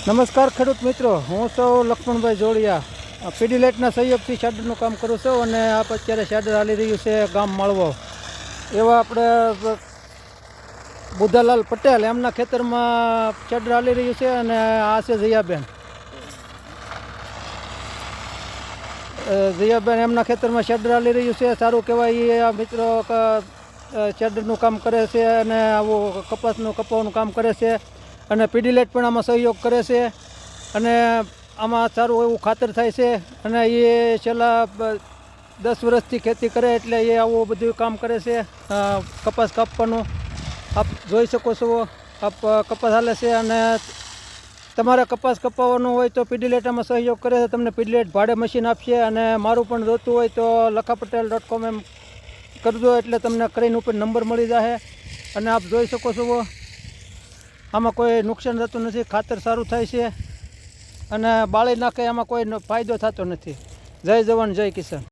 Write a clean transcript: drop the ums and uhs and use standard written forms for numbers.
નમસ્કાર ખેડૂત મિત્રો, હું સૌ લક્ષ્મણભાઈ જોડિયા પીડીલાઇટના સહયોગથી શેડરનું કામ કરું છું અને આપ અત્યારે શેડર હાલી રહ્યું છે ગામ માળવો. એવા આપણે બુધાલાલ પટેલ એમના ખેતરમાં શેડર હાલી રહ્યું છે અને આ છે જયાબેન એમના ખેતરમાં શેડર હાલી રહ્યું છે. સારું કહેવાય. એ મિત્રો શેડરનું કામ કરે છે અને આવું કપાસનું કામ કરે છે અને પીડીલાઇટ પણ આમાં સહયોગ કરે છે અને આમાં સારું એવું ખાતર થાય છે અને એ છેલ્લા 10 વર્ષથી ખેતી કરે એટલે એ આવું બધું કામ કરે છે. કપાસ કાપવાનું આપ જોઈ શકો છો. આપ કપાસ હાલે છે અને તમારે કપાસ કપાવવાનું હોય તો પીડીલાઇટ આમાં સહયોગ કરે છે. તમને પીડીલાઇટ ભાડે મશીન આપશે અને મારું પણ જોતું હોય તો lakhapatel.com એમ કરજો એટલે તમને સ્ક્રીન ઉપર નંબર મળી જશે અને આપ જોઈ શકો છો. આમાં કોઈ નુકસાન થતું નથી, ખાતર સારું થાય છે અને બાળી નાખે એમાં કોઈ ફાયદો થતો નથી. જય જવાન જય કિસાન.